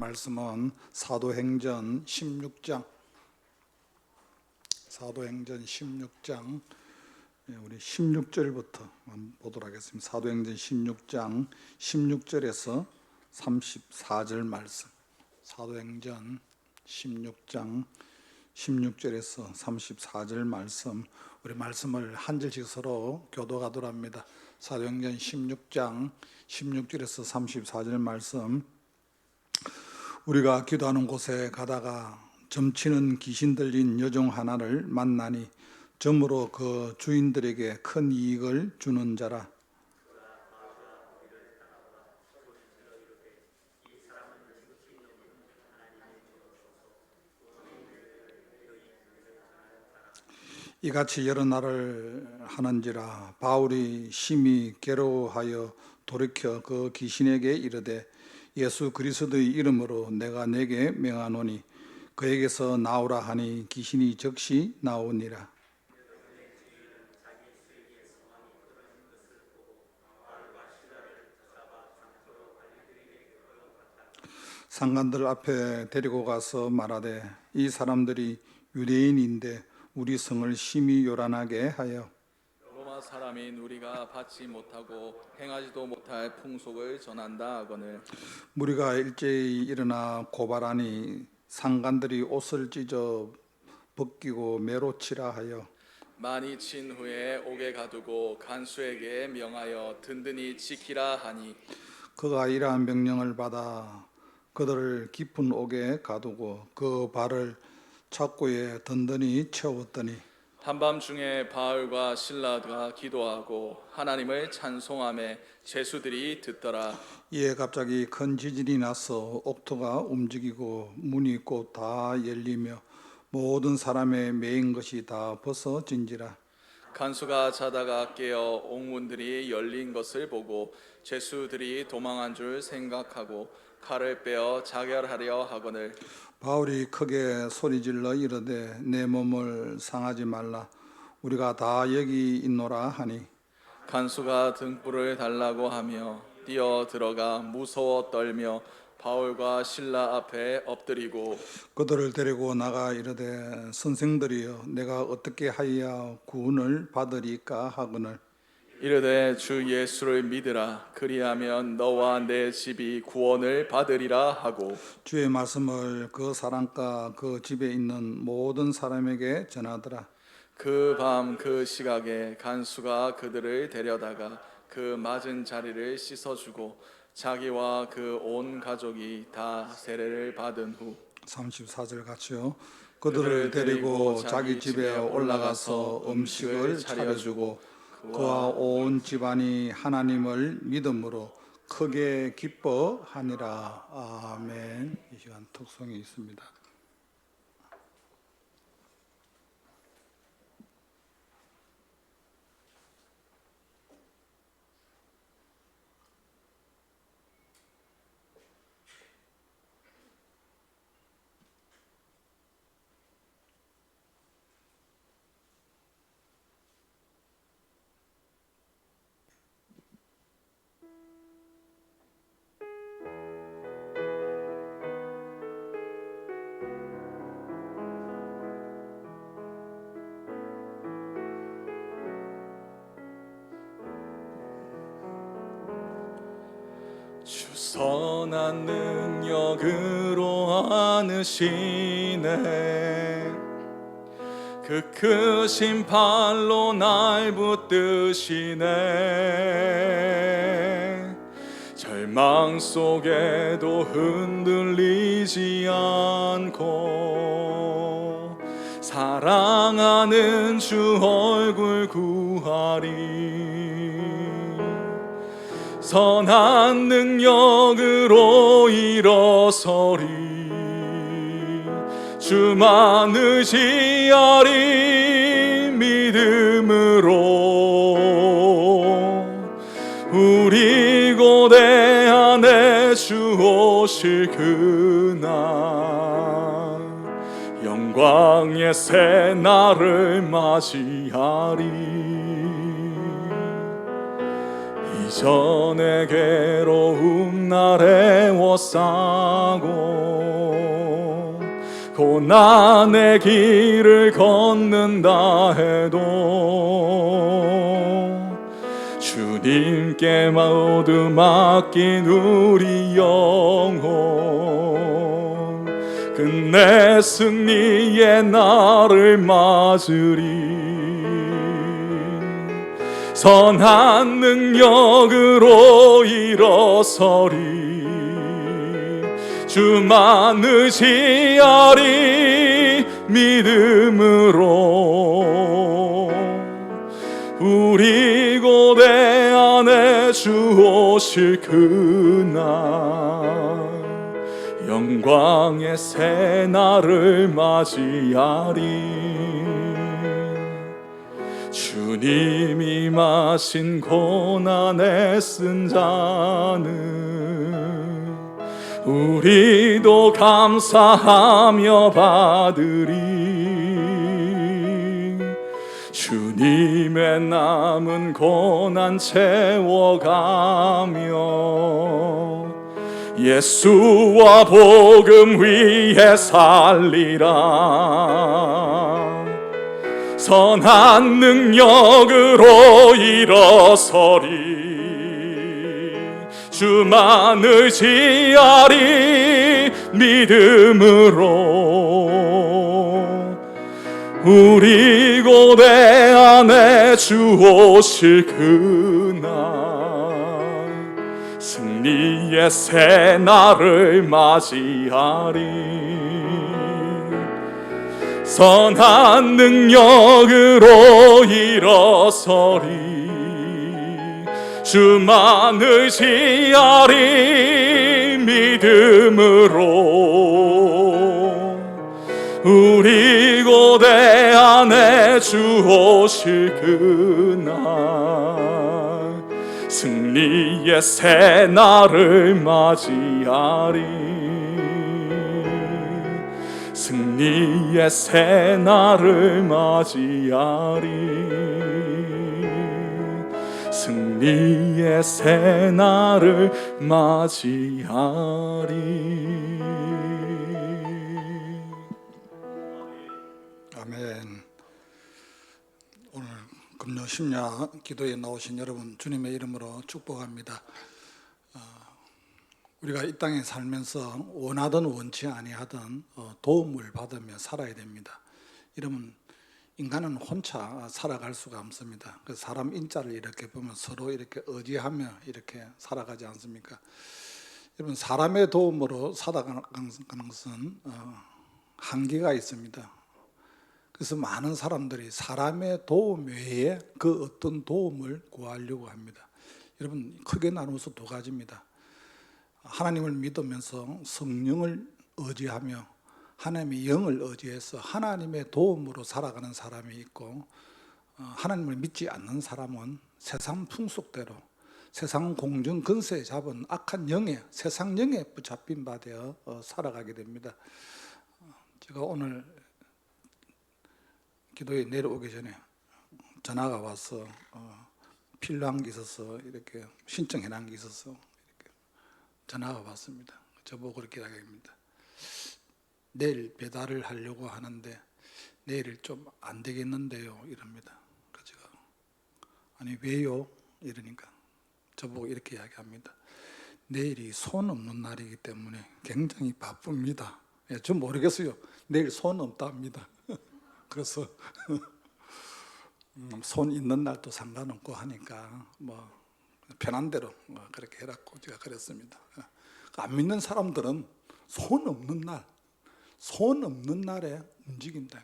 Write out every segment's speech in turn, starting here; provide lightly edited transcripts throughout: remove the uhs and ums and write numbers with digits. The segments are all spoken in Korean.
말씀은 사도행전 16장 우리 16절부터 보도록 하겠습니다. 사도행전 16장 16절에서 34절 말씀. 사도행전 16장 16절에서 34절 말씀. 우리 말씀을 한 절씩 서로 교도하도록 합니다. 사도행전 16장 16절에서 34절 말씀. 우리가 기도하는 곳에 가다가 점치는 귀신 들린 여종 하나를 만나니 점으로 그 주인들에게 큰 이익을 주는 자라. 이같이 여러 날을 하는지라 바울이 심히 괴로워하여 돌이켜 그 귀신에게 이르되 예수 그리스도의 이름으로 내가 내게 명하노니 그에게서 나오라 하니 귀신이 즉시 나오니라. 상관들 앞에 데리고 가서 말하되 이 사람들이 유대인인데 우리 성을 심히 요란하게 하여 로마 사람인 우리가 받지 못하고 행하지도 못할 풍속을 전한다 하거늘 무리가 일제히 일어나 고발하니 상관들이 옷을 찢어 벗기고 매로 치라 하여 많이 친 후에 옥에 가두고 간수에게 명하여 든든히 지키라 하니 그가 이러한 명령을 받아 그들을 깊은 옥에 가두고 그 발을 착고에 든든히 채웠더니 한밤중에 바울과 실라가 기도하고 하나님을 찬송하며 죄수들이 듣더라. 이에 갑자기 큰 지진이 나서 옥토가 움직이고 문이 곧 다 열리며 모든 사람의 매인 것이 다 벗어진지라. 간수가 자다가 깨어 옥문들이 열린 것을 보고 죄수들이 도망한 줄 생각하고 칼을 빼어 자결하려 하거늘 바울이 크게 소리질러 이르되 내 몸을 상하지 말라 우리가 다 여기 있노라 하니 간수가 등불을 달라고 하며 뛰어 들어가 무서워 떨며 바울과 실라 앞에 엎드리고 그들을 데리고 나가 이르되 선생들이여 내가 어떻게 하여야 구원을 받으리까 하거늘 이르되 주 예수를 믿으라 그리하면 너와 내 집이 구원을 받으리라 하고 주의 말씀을 그 사람과 그 집에 있는 모든 사람에게 전하더라. 그 밤 그 시각에 간수가 그들을 데려다가 그 맞은 자리를 씻어주고 자기와 그 온 가족이 다 세례를 받은 후 34절 같이요. 그들을 데리고 자기 집에 올라가서 음식을 차려주고 그와 온 집안이 하나님을 믿음으로 크게 기뻐하니라. 아멘. 이 시간 특송이 있습니다. 주 선한 능력으로 안으시네 그 크신 팔로 날 붙드시네 절망 속에도 흔들리지 않고 사랑하는 주 얼굴 구하리 선한 능력으로 일어서리 주만 의지하리 믿음으로 우리 고대 안에 주 오실 그날 영광의 새 날을 맞이하리 이 이전의 괴로움 날 애워싸고 고난의 길을 걷는다 해도 주님께 모두 맡긴 우리 영혼 끝내 승리의 날을 맞으리. 선한 능력으로 일어서리. 주만 의지하리. 믿음으로 우리 고대 안에 주 오실 그날 영광의 새 날을 맞이하리. 주님이 마신 고난에 쓴 잔은 우리도 감사하며 받으리. 주님의 남은 고난 채워가며 예수와 복음 위에 살리라. 선한 능력으로 일어서리. 주만 의지하리. 믿음으로 우리 고대 안에 주 오실 그날 승리의 새 날을 맞이하리. 선한 능력으로 일어서리. 주만 의지하리. 믿음으로 우리 고대 안에 주 오실 그날 승리의 새 날을 맞이하리. 승리의 새 날을 맞이하리. 승리의 새 날을 맞이하리. 아멘. 오늘 금요 심야 기도에 나오신 여러분 주님의 이름으로 축복합니다. 우리가 이 땅에 살면서 원하든 원치 아니하든 도움을 받으며 살아야 됩니다. 이러면 인간은 혼자 살아갈 수가 없습니다. 그 사람 인자를 이렇게 보면 서로 이렇게 의지하며 이렇게 살아가지 않습니까? 여러분 사람의 도움으로 살아가는 것은 한계가 있습니다. 그래서 많은 사람들이 사람의 도움 외에 그 어떤 도움을 구하려고 합니다. 여러분 크게 나누어서 두 가지입니다. 하나님을 믿으면서 성령을 의지하며 하나님의 영을 의지해서 하나님의 도움으로 살아가는 사람이 있고, 하나님을 믿지 않는 사람은 세상 풍속대로 세상 공중 근세에 잡은 악한 영에 세상 영에 붙잡힌 바 되어 살아가게 됩니다. 제가 오늘 기도에 내려오기 전에 전화가 와서 필요한 게 있어서 이렇게 신청해 놓은 게 있어서 이렇게 전화가 왔습니다. 저보고 그렇게 이야기합니다. 내일 배달을 하려고 하는데 내일 좀 안 되겠는데요 이럽니다. 그래서 제가 아니 왜요? 이러니까 저보고 이렇게 이야기합니다. 내일이 손 없는 날이기 때문에 굉장히 바쁩니다. 예, 전 모르겠어요. 내일 손 없답니다. 그래서 손 있는 날도 상관없고 하니까 뭐 편한 대로 그렇게 해라고 제가 그랬습니다. 안 믿는 사람들은 손 없는 날에 움직인다.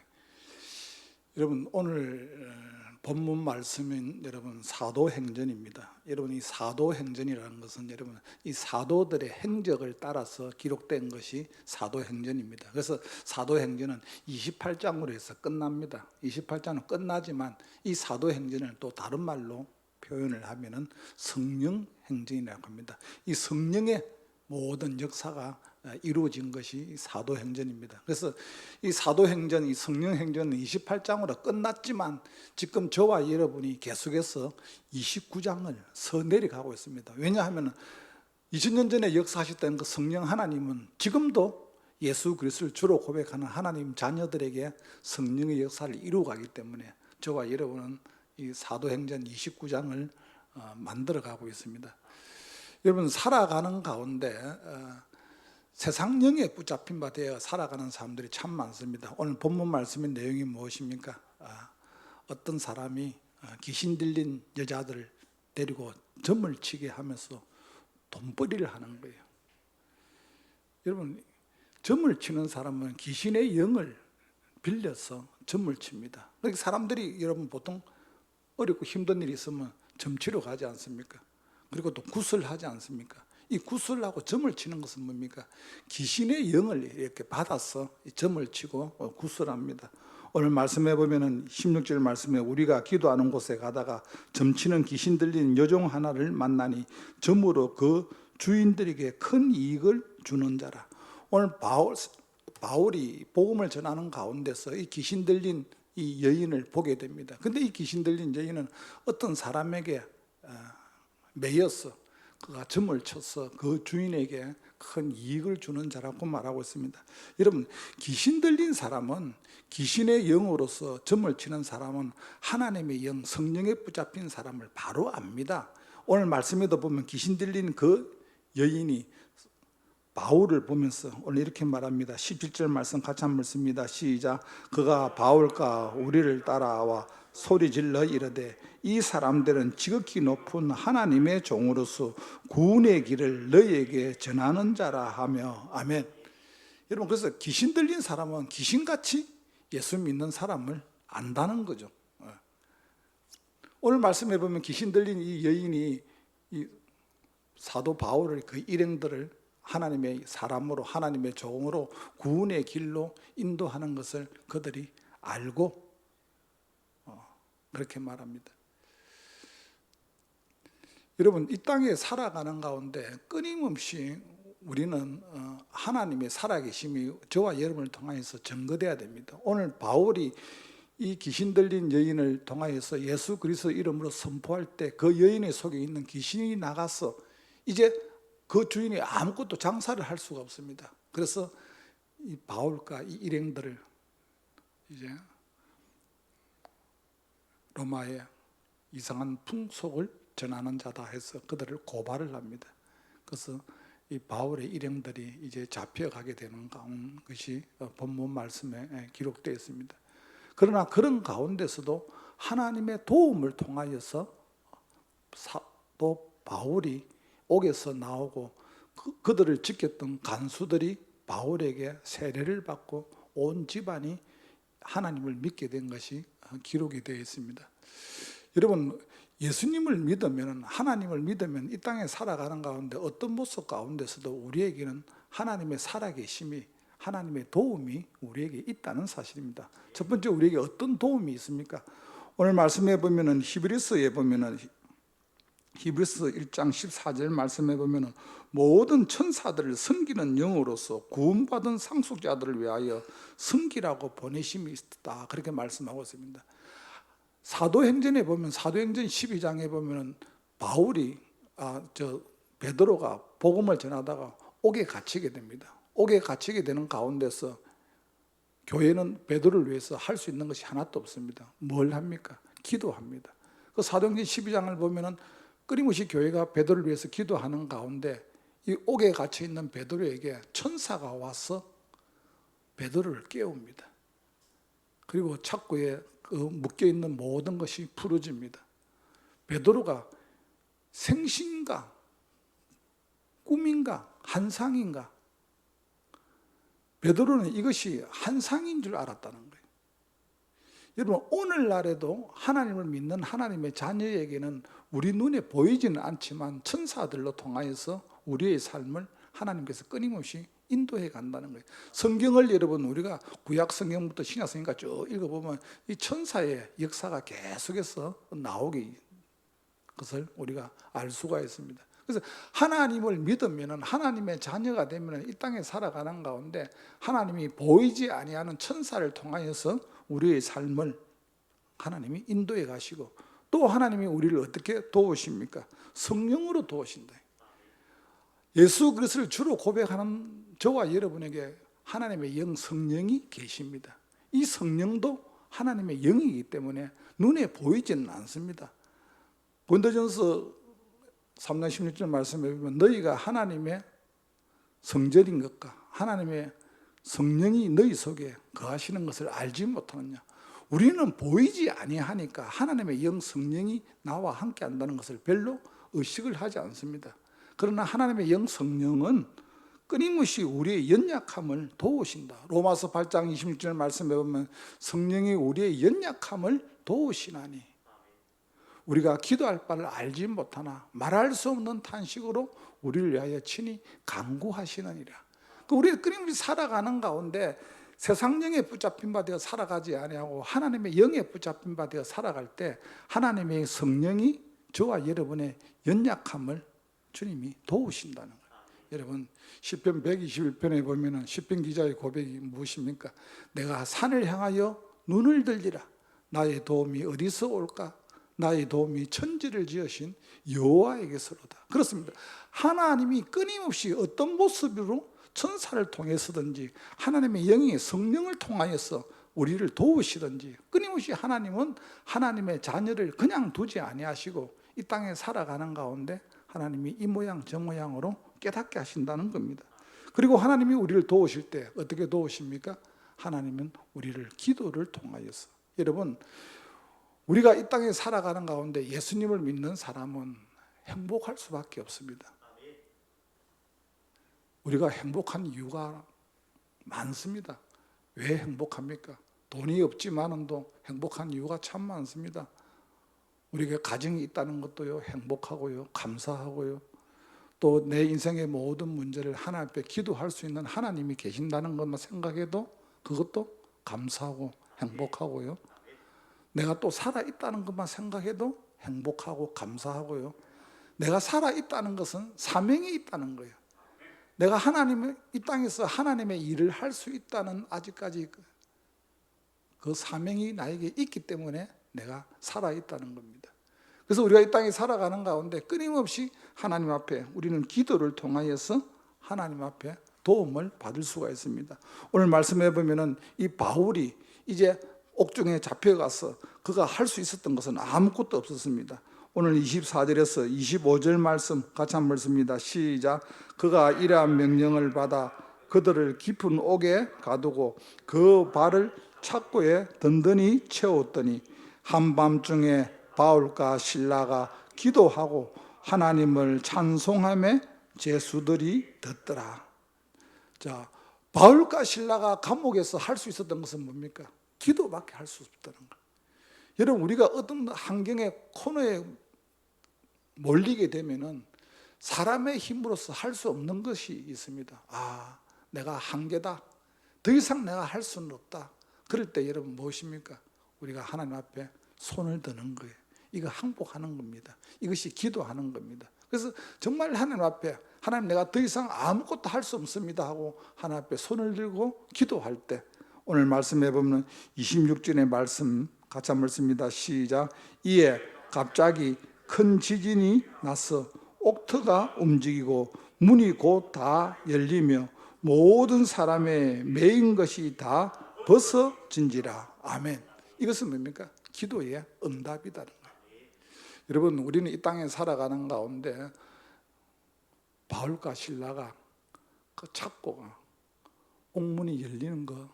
여러분 오늘 본문 말씀인 여러분 사도행전입니다. 여러분 이 사도행전이라는 것은 여러분 이 사도들의 행적을 따라서 기록된 것이 사도행전입니다. 그래서 사도행전은 28장으로 해서 끝납니다. 28장은 끝나지만 이 사도행전을 또 다른 말로 표현을 하면은 성령행전이라고 합니다. 이 성령의 모든 역사가 이루어진 것이 사도행전입니다. 그래서 이 사도행전, 이 성령행전은 28장으로 끝났지만 지금 저와 여러분이 계속해서 29장을 서내려가고 있습니다. 왜냐하면 2000년 전에 역사하셨던 그 성령 하나님은 지금도 예수 그리스도를 주로 고백하는 하나님 자녀들에게 성령의 역사를 이루어가기 때문에 저와 여러분은 이 사도행전 29장을 만들어가고 있습니다. 여러분, 살아가는 가운데 세상 영에 붙잡힌 바 되어 살아가는 사람들이 참 많습니다. 오늘 본문 말씀의 내용이 무엇입니까? 어떤 사람이 귀신 들린 여자들을 데리고 점을 치게 하면서 돈벌이를 하는 거예요. 여러분, 점을 치는 사람은 귀신의 영을 빌려서 점을 칩니다. 그러니까 사람들이 여러분 보통 어렵고 힘든 일이 있으면 점치러 가지 않습니까? 그리고 또 구슬하지 않습니까? 이 구슬하고 점을 치는 것은 뭡니까? 귀신의 영을 이렇게 받아서 점을 치고 구슬합니다. 오늘 말씀해 보면은 16절 말씀에 우리가 기도하는 곳에 가다가 점치는 귀신 들린 여종 하나를 만나니 점으로 그 주인들에게 큰 이익을 주는 자라. 오늘 바울이 복음을 전하는 가운데서 이 귀신 들린 이 여인을 보게 됩니다. 근데 이 귀신 들린 여인은 어떤 사람에게 매여서 그가 점을 쳐서 그 주인에게 큰 이익을 주는 자라고 말하고 있습니다. 여러분, 귀신 들린 사람은, 귀신의 영으로서 점을 치는 사람은 하나님의 영, 성령에 붙잡힌 사람을 바로 압니다. 오늘 말씀에도 보면 귀신 들린 그 여인이 바울을 보면서 오늘 이렇게 말합니다. 17절 말씀 같이 한번 읽습니다. 시작. 그가 바울과 우리를 따라와 소리질러 이르되 이 사람들은 지극히 높은 하나님의 종으로서 구원의 길을 너희에게 전하는 자라 하며. 아멘. 여러분, 그래서 귀신 들린 사람은 귀신같이 예수 믿는 사람을 안다는 거죠. 오늘 말씀해 보면 귀신 들린 이 여인이 이 사도 바울의 그 일행들을 하나님의 사람으로, 하나님의 종으로 구원의 길로 인도하는 것을 그들이 알고 그렇게 말합니다. 여러분, 이 땅에 살아가는 가운데 끊임없이 우리는 하나님의 살아계심이 저와 여러분을 통하여서 증거돼야 됩니다. 오늘 바울이 이 귀신 들린 여인을 통하여서 예수 그리스도 이름으로 선포할 때 그 여인의 속에 있는 귀신이 나가서 이제 그 주인이 아무것도 장사를 할 수가 없습니다. 그래서 이 바울과 이 일행들을 이제 로마의 이상한 풍속을 전하는 자다 해서 그들을 고발을 합니다. 그래서 이 바울의 일행들이 이제 잡혀가게 되는 것이 본문 말씀에 기록되어 있습니다. 그러나 그런 가운데서도 하나님의 도움을 통하여서 사도 바울이 옥에서 나오고 그들을 지켰던 간수들이 바울에게 세례를 받고 온 집안이 하나님을 믿게 된 것이 기록이 되어 있습니다. 여러분, 예수님을 믿으면, 하나님을 믿으면 이 땅에 살아가는 가운데 어떤 모습 가운데서도 우리에게는 하나님의 살아계심이, 하나님의 도움이 우리에게 있다는 사실입니다. 첫 번째, 우리에게 어떤 도움이 있습니까? 오늘 말씀해 보면은 히브리서에 보면은 히브리서 1장 14절 말씀해 보면은 모든 천사들을 섬기는 영으로서 구원받은 상속자들을 위하여 섬기라고 보내심이 있다, 그렇게 말씀하고 있습니다. 사도행전에 보면, 사도행전 12장에 보면은 바울이 베드로가 복음을 전하다가 옥에 갇히게 됩니다. 옥에 갇히게 되는 가운데서 교회는 베드로를 위해서 할 수 있는 것이 하나도 없습니다. 뭘 합니까? 기도합니다. 그 사도행전 12장을 보면은 끊임없이 교회가 베드로를 위해서 기도하는 가운데 이 옥에 갇혀 있는 베드로에게 천사가 와서 베드로를 깨웁니다. 그리고 착고에 묶여 있는 모든 것이 풀어집니다. 베드로가 생신가 꿈인가 환상인가? 베드로는 이것이 환상인 줄 알았다는 거예요. 여러분, 오늘날에도 하나님을 믿는 하나님의 자녀에게는 우리 눈에 보이지는 않지만 천사들로 통하여서 우리의 삶을 하나님께서 끊임없이 인도해 간다는 거예요. 성경을 여러분, 우리가 구약 성경부터 신약 성경까지 쭉 읽어보면 이 천사의 역사가 계속해서 나오기, 그것을 우리가 알 수가 있습니다. 그래서 하나님을 믿으면, 하나님의 자녀가 되면 이 땅에 살아가는 가운데 하나님이 보이지 아니하는 천사를 통하여서 우리의 삶을 하나님이 인도해 가시고, 또 하나님이 우리를 어떻게 도우십니까? 성령으로 도우신다. 예수 그리스도를 주로 고백하는 저와 여러분에게 하나님의 영 성령이 계십니다. 이 성령도 하나님의 영이기 때문에 눈에 보이지는 않습니다. 고린도전서 3장 16절 말씀에 보면 너희가 하나님의 성전인 것과 하나님의 성령이 너희 속에 거하시는 것을 알지 못하느냐. 우리는 보이지 아니하니까 하나님의 영 성령이 나와 함께 한다는 것을 별로 의식을 하지 않습니다. 그러나 하나님의 영 성령은 끊임없이 우리의 연약함을 도우신다. 로마서 8장 26절 말씀에 보면 성령이 우리의 연약함을 도우시나니 우리가 기도할 바를 알지 못하나 말할 수 없는 탄식으로 우리를 위하여 친히 간구하시느니라. 우리가 끊임없이 살아가는 가운데 세상 영에 붙잡힌 바 되어 살아가지 아니하고 하나님의 영에 붙잡힌 바 되어 살아갈 때 하나님의 성령이 저와 여러분의 연약함을 주님이 도우신다는 거예요. 여러분 시편 121편에 보면 시편 기자의 고백이 무엇입니까? 내가 산을 향하여 눈을 들리라. 나의 도움이 어디서 올까? 나의 도움이 천지를 지으신 여호와에게서로다. 그렇습니다. 하나님이 끊임없이 어떤 모습으로 천사를 통해서든지 하나님의 영의 성령을 통하여서 우리를 도우시든지 끊임없이 하나님은 하나님의 자녀를 그냥 두지 아니하시고 이 땅에 살아가는 가운데 하나님이 이 모양 저 모양으로 깨닫게 하신다는 겁니다. 그리고 하나님이 우리를 도우실 때 어떻게 도우십니까? 하나님은 우리를 기도를 통하여서. 여러분 우리가 이 땅에 살아가는 가운데 예수님을 믿는 사람은 행복할 수밖에 없습니다. 우리가 행복한 이유가 많습니다. 왜 행복합니까? 돈이 없지만도 행복한 이유가 참 많습니다. 우리가 가정이 있다는 것도요, 행복하고요, 감사하고요. 또 내 인생의 모든 문제를 하나님 앞에 기도할 수 있는 하나님이 계신다는 것만 생각해도 그것도 감사하고 행복하고요. 내가 또 살아있다는 것만 생각해도 행복하고 감사하고요. 내가 살아있다는 것은 사명이 있다는 거예요. 내가 하나님의 이 땅에서 하나님의 일을 할 수 있다는 아직까지 그 사명이 나에게 있기 때문에 내가 살아있다는 겁니다. 그래서 우리가 이 땅에 살아가는 가운데 끊임없이 하나님 앞에 우리는 기도를 통하여서 하나님 앞에 도움을 받을 수가 있습니다. 오늘 말씀해 보면은 이 바울이 이제 옥중에 잡혀가서 그가 할 수 있었던 것은 아무것도 없었습니다. 오늘 24절에서 25절 말씀 같이 한번 읽습니다. 시작. 그가 이러한 명령을 받아 그들을 깊은 옥에 가두고 그 발을 착고에 든든히 채웠더니 한밤중에 바울과 실라가 기도하고 하나님을 찬송하며 제수들이 듣더라. 자, 바울과 실라가 감옥에서 할 수 있었던 것은 뭡니까? 기도밖에 할 수 없다는 거예요. 여러분 우리가 어떤 환경의 코너에 몰리게 되면은 사람의 힘으로서 할 수 없는 것이 있습니다. 아, 내가 한계다. 더 이상 내가 할 수는 없다. 그럴 때 여러분 무엇입니까? 우리가 하나님 앞에 손을 드는 거예요. 이거 항복하는 겁니다. 이것이 기도하는 겁니다. 그래서 정말 하나님 앞에 하나님 내가 더 이상 아무것도 할 수 없습니다 하고 하나님 앞에 손을 들고 기도할 때 오늘 말씀해 보면 26절의 말씀 같이 한번 읽습니다. 시작. 이에 갑자기 큰 지진이 나서 옥터가 움직이고 문이 곧 다 열리며 모든 사람의 매인 것이 다 벗어진지라. 아멘. 이것은 뭡니까? 기도의 응답이다는 거예요. 여러분 우리는 이 땅에 살아가는 가운데 바울과 실라가 그 착고가 옥문이 열리는 것,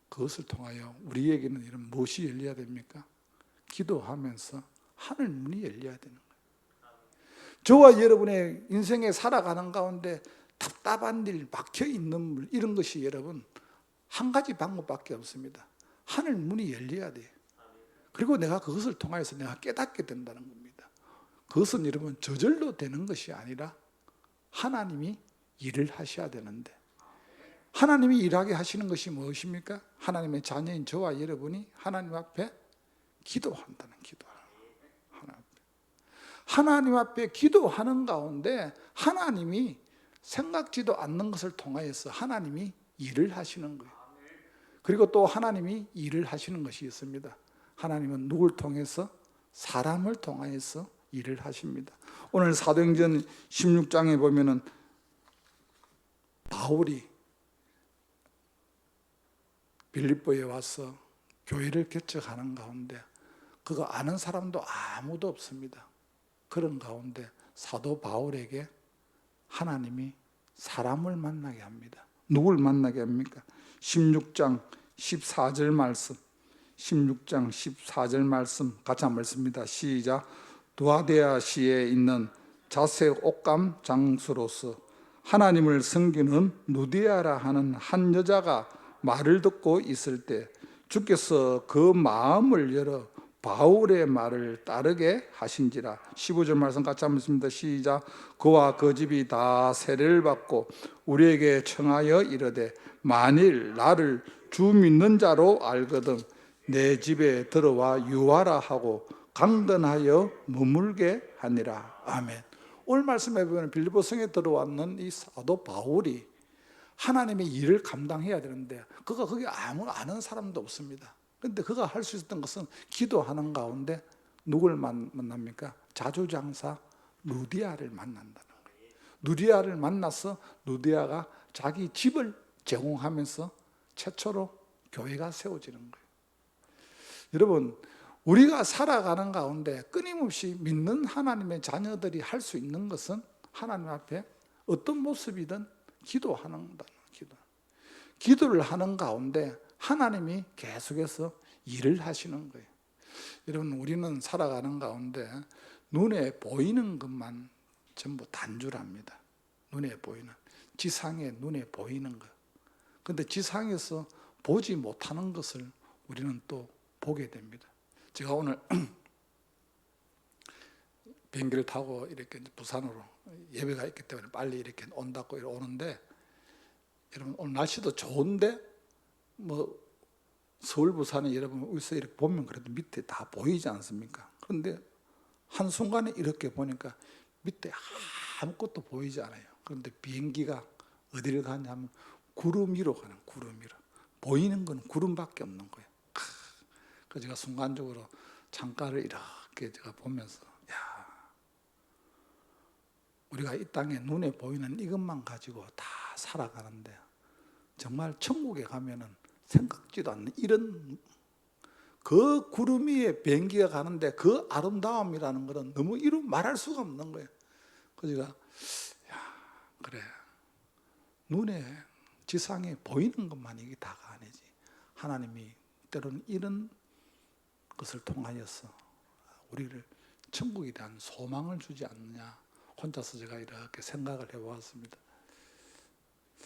그것을 통하여 우리에게는 이런 무엇이 열려야 됩니까? 기도하면서 하늘 문이 열려야 되는 거예요. 저와 여러분의 인생에 살아가는 가운데 답답한 일, 막혀있는 물, 이런 것이 여러분 한 가지 방법밖에 없습니다. 하늘 문이 열려야 돼요. 그리고 내가 그것을 통하여서 내가 깨닫게 된다는 겁니다. 그것은 여러분 저절로 되는 것이 아니라 하나님이 일을 하셔야 되는데, 하나님이 일하게 하시는 것이 무엇입니까? 하나님의 자녀인 저와 여러분이 하나님 앞에 기도한다는 기도하는 거예요. 하나님 앞에 기도하는 가운데 하나님이 생각지도 않는 것을 통하여서 하나님이 일을 하시는 거예요. 그리고 또 하나님이 일을 하시는 것이 있습니다. 하나님은 누굴 통해서? 사람을 통하여서 일을 하십니다. 오늘 사도행전 16장에 보면은 바울이 빌립보에 와서 교회를 개척하는 가운데 그거 아는 사람도 아무도 없습니다. 그런 가운데 사도 바울에게 하나님이 사람을 만나게 합니다. 누굴 만나게 합니까? 16장 14절 말씀, 16장 14절 말씀 같이 한번 읽습니다. 시작. 두아데아시에 있는 자색 옷감 장수로서 하나님을 섬기는 누디아라 하는 한 여자가 말을 듣고 있을 때 주께서 그 마음을 열어 바울의 말을 따르게 하신지라. 15절 말씀 같이 한번 읽습니다. 시작. 그와 그 집이 다 세례를 받고 우리에게 청하여 이르되 만일 나를 주 믿는 자로 알거든 내 집에 들어와 유하라 하고 강건하여 머물게 하니라. 아멘. 오늘 말씀해 보면 빌립보 성에 들어왔는 이 사도 바울이 하나님의 일을 감당해야 되는데 그가 거기 아무 아는 사람도 없습니다. 그런데 그가 할 수 있었던 것은 기도하는 가운데 누굴 만납니까? 자주장사 루디아를 만난다는 거예요. 루디아를 만나서 루디아가 자기 집을 제공하면서 최초로 교회가 세워지는 거예요. 여러분, 우리가 살아가는 가운데 끊임없이 믿는 하나님의 자녀들이 할 수 있는 것은 하나님 앞에 어떤 모습이든 기도하는 기도. 기도를 하는 가운데 하나님이 계속해서 일을 하시는 거예요. 여러분, 우리는 살아가는 가운데 눈에 보이는 것만 전부 단줄합니다. 눈에 보이는, 지상에 눈에 보이는 것. 그런데 지상에서 보지 못하는 것을 우리는 또 보게 됩니다. 제가 오늘 비행기를 타고 이렇게 부산으로 예배가 있기 때문에 빨리 이렇게 온다고 오는데, 여러분 오늘 날씨도 좋은데 뭐 서울 부산에 여러분 여기서 이렇게 보면 그래도 밑에 다 보이지 않습니까? 그런데 한순간에 이렇게 보니까 밑에 아무것도 보이지 않아요. 그런데 비행기가 어디를 가냐면 구름 위로 가는, 구름 위로. 보이는 건 구름밖에 없는 거예요. 그래서 제가 순간적으로 창가를 이렇게 제가 보면서, 야, 우리가 이 땅에 눈에 보이는 이것만 가지고 다 살아가는데 정말 천국에 가면은 생각지도 않는 이런 그 구름 위에 비행기가 가는데 그 아름다움이라는 것은 너무 이루 말할 수가 없는 거예요. 그래서 제가, 야, 그래, 눈에 지상에 보이는 것만 이게 다가 아니지. 하나님이 때로는 이런 것을 통하여서 우리를 천국에 대한 소망을 주지 않느냐. 혼자서 제가 이렇게 생각을 해보았습니다.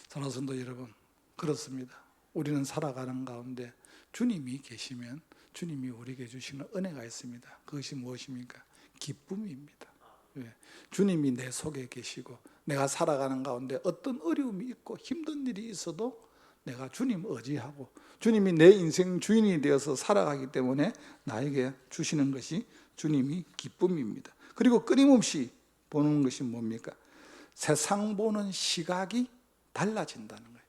사랑하는 성도 여러분, 그렇습니다. 우리는 살아가는 가운데 주님이 계시면 주님이 우리에게 주시는 은혜가 있습니다. 그것이 무엇입니까? 기쁨입니다. 왜? 주님이 내 속에 계시고 내가 살아가는 가운데 어떤 어려움이 있고 힘든 일이 있어도 내가 주님 의지하고 주님이 내 인생 주인이 되어서 살아가기 때문에 나에게 주시는 것이 주님이 기쁨입니다. 그리고 끊임없이 보는 것이 뭡니까? 세상 보는 시각이 달라진다는 거예요.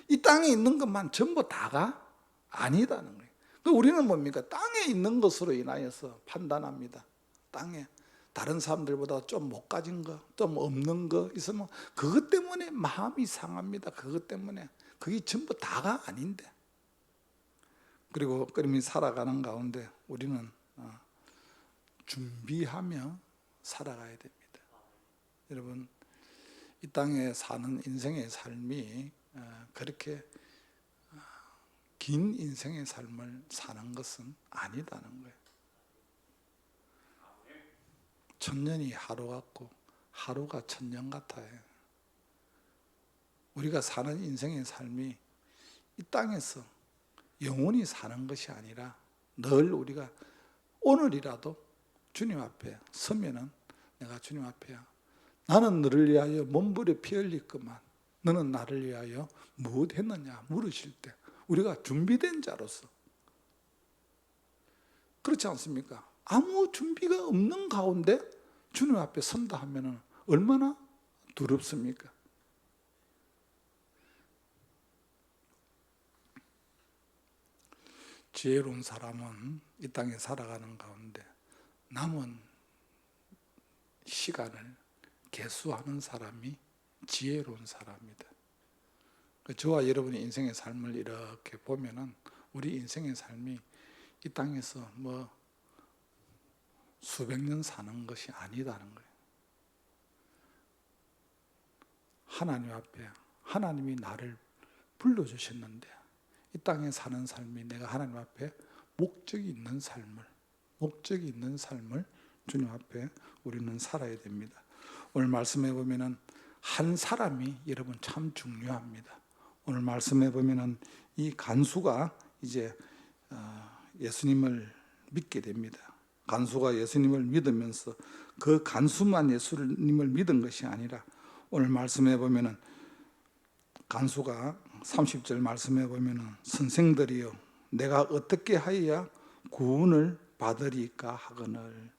이 땅에 있는 것만 전부 다가 아니다는 거예요. 우리는 뭡니까? 땅에 있는 것으로 인하여서 판단합니다. 땅에 다른 사람들보다 좀 못 가진 거, 좀 없는 거 있으면 그것 때문에 마음이 상합니다. 그것 때문에. 그게 전부 다가 아닌데. 그리고 끊임이 살아가는 가운데 우리는 준비하며 살아가야 됩니다. 여러분, 이 땅에 사는 인생의 삶이 그렇게 긴 인생의 삶을 사는 것은 아니다는 거예요. 천년이 하루 같고 하루가 천년 같아요. 우리가 사는 인생의 삶이 이 땅에서 영원히 사는 것이 아니라 늘 우리가 오늘이라도 주님 앞에 서면은 내가 주님 앞에 나는 너를 위하여 몸부려 피 흘렸구만. 너는 나를 위하여 무엇 했느냐 물으실 때 우리가 준비된 자로서, 그렇지 않습니까? 아무 준비가 없는 가운데 주님 앞에 선다 하면 얼마나 두렵습니까? 지혜로운 사람은 이 땅에 살아가는 가운데 남은 시간을 계수하는 사람이 지혜로운 사람이다. 저와 여러분의 인생의 삶을 이렇게 보면은 우리 인생의 삶이 이 땅에서 뭐 수백 년 사는 것이 아니다는 거예요. 하나님 앞에 하나님이 나를 불러주셨는데 이 땅에 사는 삶이 내가 하나님 앞에 목적이 있는 삶을 주님 앞에 우리는 살아야 됩니다. 오늘 말씀해 보면은 한 사람이 여러분 참 중요합니다. 오늘 말씀해 보면은 이 간수가 이제 예수님을 믿게 됩니다. 간수가 예수님을 믿으면서 그 간수만 예수님을 믿은 것이 아니라 오늘 말씀해 보면은 간수가 30절 말씀해 보면은 선생들이여 내가 어떻게 하여야 구원을 받으리까 하거늘.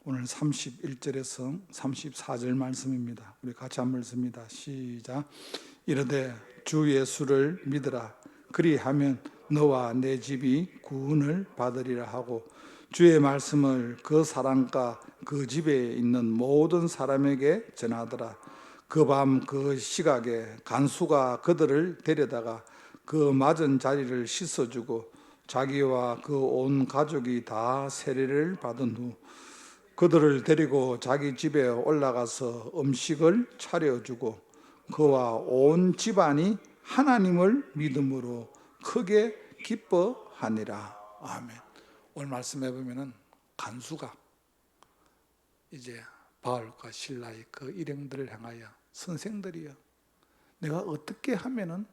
오늘 31절에서 34절 말씀입니다. 우리 같이 한번 읽습니다. 시작. 이르되 주 예수를 믿으라. 그리하면 너와 내 집이 구원을 받으리라 하고 주의 말씀을 그 사람과 그 집에 있는 모든 사람에게 전하더라. 그 밤 그 시각에 간수가 그들을 데려다가 그 맞은 자리를 씻어주고 자기와 그 온 가족이 다 세례를 받은 후 그들을 데리고 자기 집에 올라가서 음식을 차려주고 그와 온 집안이 하나님을 믿음으로 크게 기뻐하니라. 아멘. 오늘 말씀해 보면은 간수가 이제 바울과 실라의 그 일행들을 향하여 선생들이여 내가 어떻게 하면은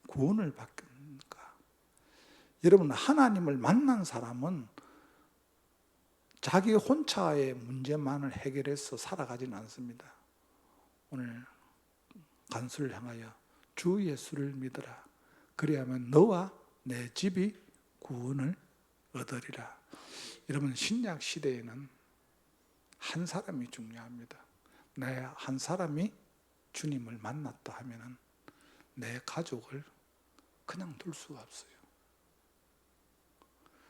구원을 받겠는가? 여러분 하나님을 만난 사람은 자기 혼자의 문제만을 해결해서 살아가지는 않습니다. 오늘 간수를 향하여 주 예수를 믿으라. 그리하면 너와 내 집이 구원을 얻으리라. 여러분 신약 시대에는 한 사람이 중요합니다. 내 한 사람이 주님을 만났다 하면은 내 가족을 그냥 둘 수가 없어요.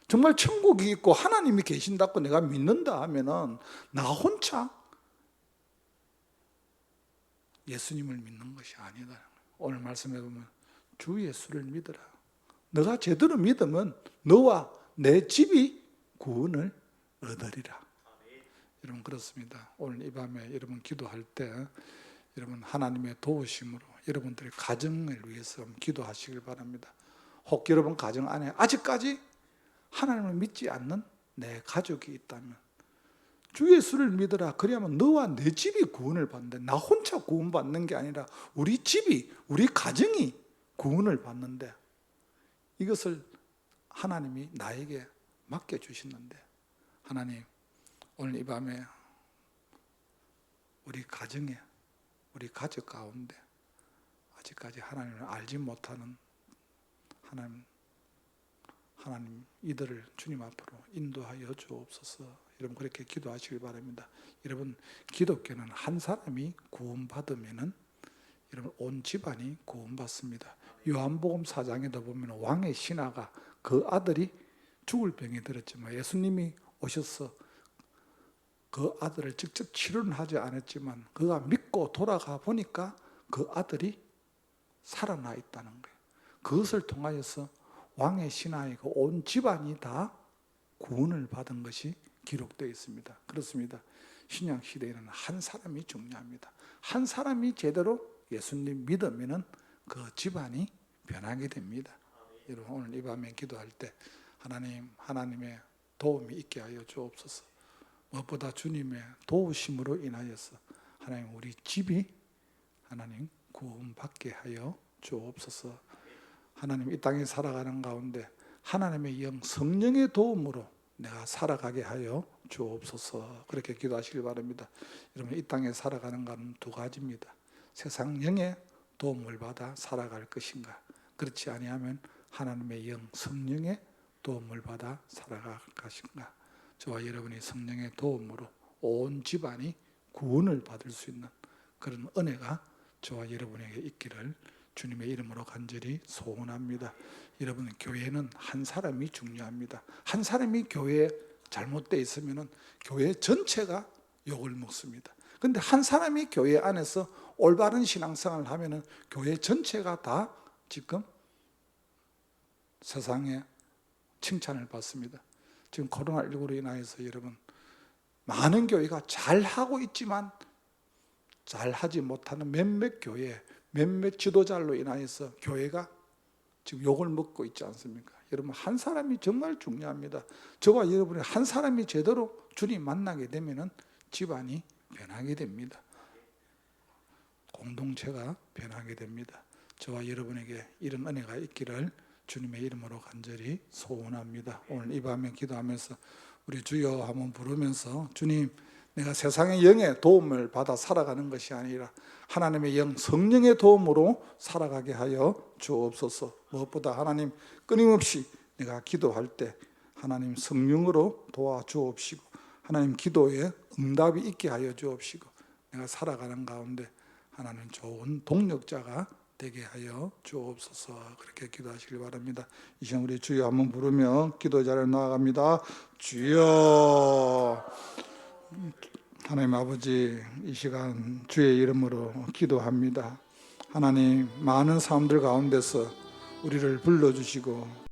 정말 천국이 있고 하나님이 계신다고 내가 믿는다 하면은 나 혼자 예수님을 믿는 것이 아니다. 오늘 말씀해 보면 주 예수를 믿으라. 너가 제대로 믿으면 너와 내 집이 구원을 얻으리라. 여러분 그렇습니다. 오늘 이 밤에 여러분 기도할 때 여러분 하나님의 도우심으로 여러분들의 가정을 위해서 기도하시길 바랍니다. 혹 여러분 가정 안에 아직까지 하나님을 믿지 않는 내 가족이 있다면 주 예수를 믿으라. 그래야만 너와 내 집이 구원을 받는데 나 혼자 구원받는 게 아니라 우리 집이 우리 가정이 구원을 받는데 이것을 하나님이 나에게 맡겨주시는데 하나님 오늘 이 밤에 우리 가정에 우리 가족 가운데 아직까지 하나님을 알지 못하는 하나님 이들을 주님 앞으로 인도하여 주옵소서. 여러분 그렇게 기도하시길 바랍니다. 여러분 기독교는 한 사람이 구원받으면은 여러분 온 집안이 구원받습니다. 요한복음 4장에도 보면 왕의 신하가 그 아들이 죽을 병에 들었지만 예수님이 오셔서 그 아들을 직접 치료는 하지 않았지만 그가 믿고 돌아가 보니까 그 아들이 살아나 있다는 거예요. 그것을 통하여서 왕의 신하의 그 온 집안이 다 구원을 받은 것이 기록되어 있습니다. 그렇습니다. 신약 시대에는 한 사람이 중요합니다. 한 사람이 제대로 예수님 믿으면은 그 집안이 변하게 됩니다. 여러분 오늘 이 밤에 기도할 때 하나님의 도움이 있게 하여 주옵소서. 무엇보다 주님의 도우심으로 인하여서 하나님 우리 집이 하나님 구원받게 하여 주옵소서. 하나님 이 땅에 살아가는 가운데 하나님의 영 성령의 도움으로 내가 살아가게 하여 주옵소서. 그렇게 기도하시길 바랍니다. 여러분 이 땅에 살아가는 것은 두 가지입니다. 세상 영의 도움을 받아 살아갈 것인가, 그렇지 아니하면 하나님의 영 성령의 도움을 받아 살아가신가? 저와 여러분이 성령의 도움으로 온 집안이 구원을 받을 수 있는 그런 은혜가 저와 여러분에게 있기를 주님의 이름으로 간절히 소원합니다. 여러분, 교회는 한 사람이 중요합니다. 한 사람이 교회에 잘못되어 있으면 교회 전체가 욕을 먹습니다. 그런데 한 사람이 교회 안에서 올바른 신앙생활을 하면 교회 전체가 다 지금 세상에 칭찬을 받습니다. 지금 코로나19로 인하여서 여러분, 많은 교회가 잘하고 있지만 잘하지 못하는 몇몇 교회, 몇몇 지도자로 인하여서 교회가 지금 욕을 먹고 있지 않습니까? 여러분, 한 사람이 정말 중요합니다. 저와 여러분의 한 사람이 제대로 주님 만나게 되면 집안이 변하게 됩니다. 공동체가 변하게 됩니다. 저와 여러분에게 이런 은혜가 있기를 주님의 이름으로 간절히 소원합니다. 오늘 이 밤에 기도하면서 우리 주여 한번 부르면서, 주님, 내가 세상의 영의 도움을 받아 살아가는 것이 아니라 하나님의 영 성령의 도움으로 살아가게 하여 주옵소서. 무엇보다 하나님, 끊임없이 내가 기도할 때 하나님 성령으로 도와주옵시고 하나님 기도에 응답이 있게 하여 주옵시고 내가 살아가는 가운데 하나님 좋은 동력자가 되게 하여 주옵소서. 그렇게 기도하시길 바랍니다. 이 시간 우리 주여 한번 부르며 기도 자리에 나아갑니다. 주여. 하나님 아버지, 이 시간 주의 이름으로 기도합니다. 하나님, 많은 사람들 가운데서 우리를 불러주시고